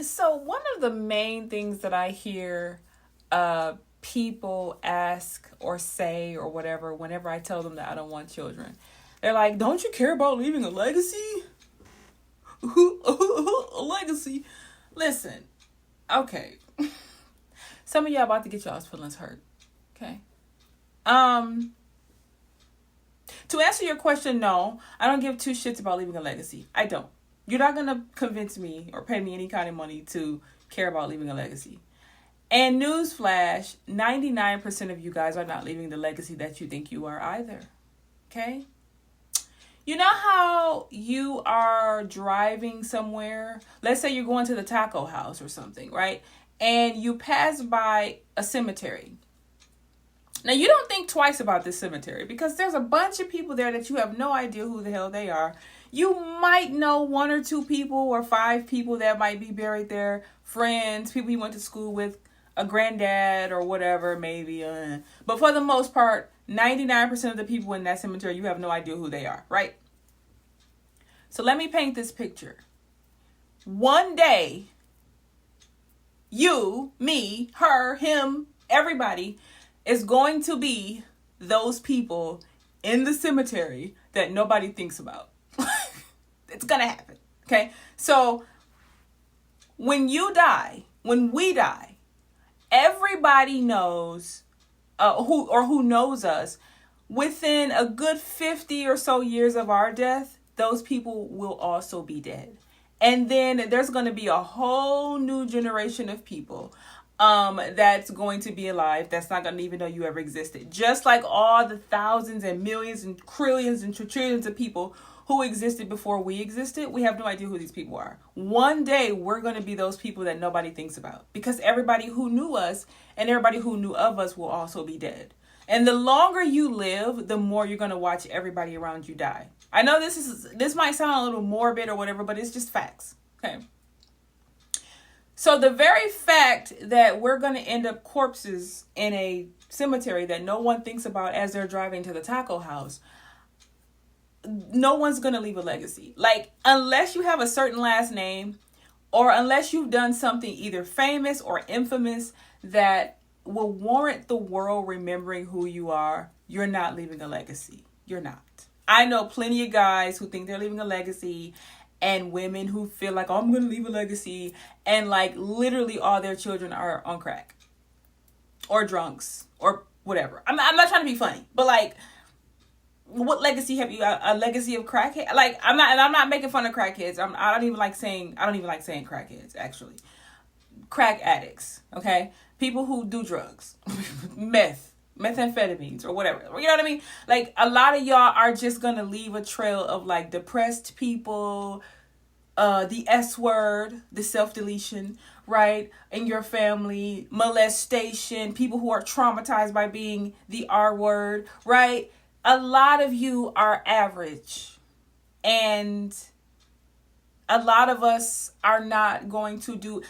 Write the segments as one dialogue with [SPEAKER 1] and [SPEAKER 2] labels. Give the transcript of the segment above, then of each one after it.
[SPEAKER 1] So one of the main things that I hear people ask or say or whatever whenever I tell them that I don't want children, they're like, "Don't you care about leaving a legacy?" A legacy. Listen, okay. Some of y'all about to get y'all's feelings hurt. Okay. Um, to answer your question, no, I don't give two shits about leaving a legacy. I don't. You're not gonna convince me or pay me any kind of money to care about leaving a legacy. And newsflash, 99% of you guys are not leaving the legacy that you think you are either. Okay? You know how you are driving somewhere? Let's say you're going to the taco house or something, right? And you pass by a cemetery. Now, you don't think twice about this cemetery because there's a bunch of people there that you have no idea who the hell they are. You might know one or two people or five people that might be buried there, friends, people you went to school with, a granddad or whatever, maybe. But for the most part, 99% of the people in that cemetery, you have no idea who they are, right? So let me paint this picture. One day, you, me, her, him, everybody is going to be those people in the cemetery that nobody thinks about. It's going to happen. Okay? So when you die, when we die, everybody knows who knows us. Within a good 50 or so years of our death, those people will also be dead. And then there's going to be a whole new generation of people that's going to be alive that's not going to even know you ever existed. Just like all the thousands and millions and trillions and trillions of people who existed before we existed, we have no idea who these people are. One day, we're going to be those people that nobody thinks about because everybody who knew us and everybody who knew of us will also be dead. And the longer you live, the more you're going to watch everybody around you die. I know this might sound a little morbid or whatever, but it's just facts. Okay. So the very fact that we're going to end up corpses in a cemetery that no one thinks about as they're driving to the taco house, no one's going to leave a legacy. Like, unless you have a certain last name or unless you've done something either famous or infamous that will warrant the world remembering who you are, you're not leaving a legacy. You're not. I know plenty of guys who think they're leaving a legacy and women who feel like, oh, I'm going to leave a legacy. And like literally all their children are on crack or drunks or whatever. I'm not trying to be funny, but like, what legacy have you? A legacy of crackhead? Like, I'm not making fun of crackheads. I don't even like saying crackheads, actually. Crack addicts, okay? People who do drugs, methamphetamines or whatever. You know what I mean? Like, a lot of y'all are just going to leave a trail of like depressed people, the S word, the self-deletion, right? In your family, molestation, people who are traumatized by being the R word, right? A lot of you are average, and a lot of us are not going to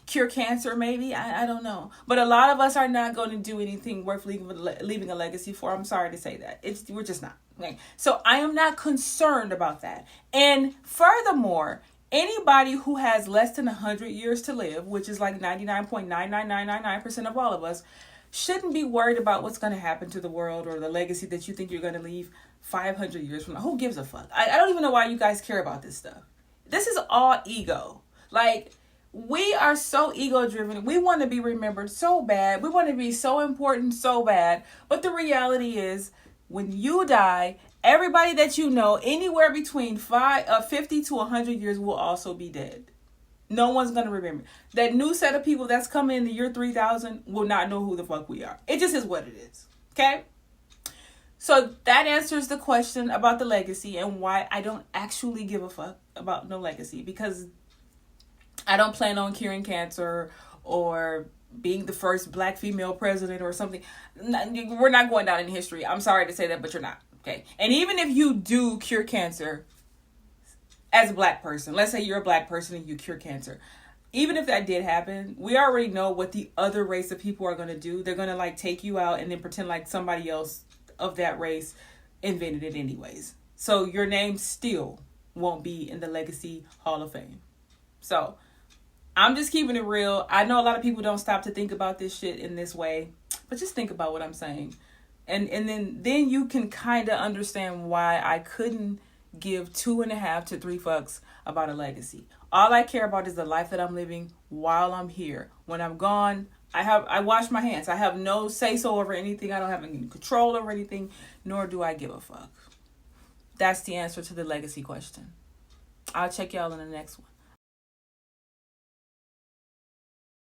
[SPEAKER 1] cure cancer, maybe. I don't know. But a lot of us are not going to do anything worth leaving a legacy for. I'm sorry to say that. We're just not. Okay? So I am not concerned about that. And furthermore, anybody who has less than 100 years to live, which is like 99.99999% of all of us, shouldn't be worried about what's going to happen to the world or the legacy that you think you're going to leave 500 years from now. Who gives a fuck? I don't even know why you guys care about this stuff. This is all ego. Like, we are so ego driven. We want to be remembered so bad. We want to be so important so bad. But the reality is, when you die, everybody that you know, anywhere between 50 to 100 years will also be dead. No one's going to remember. That new set of people that's coming in the year 3000 will not know who the fuck we are. It just is what it is. Okay? So that answers the question about the legacy and why I don't actually give a fuck about no legacy. Because I don't plan on curing cancer or being the first black female president or something. We're not going down in history. I'm sorry to say that, but you're not. Okay? And even if you do cure cancer, as a black person, let's say you're a black person and you cure cancer. Even if that did happen, we already know what the other race of people are going to do. They're going to like take you out and then pretend like somebody else of that race invented it anyways. So your name still won't be in the Legacy Hall of Fame. So I'm just keeping it real. I know a lot of people don't stop to think about this shit in this way, but just think about what I'm saying. And then you can kind of understand why I couldn't give 2.5 to 3 fucks about a legacy. All I care about is the life that I'm living while I'm here. When I'm gone, I wash my hands. I have no say so over anything. I don't have any control over anything, nor do I give a fuck. That's the answer to the legacy question. I'll check y'all in the next one.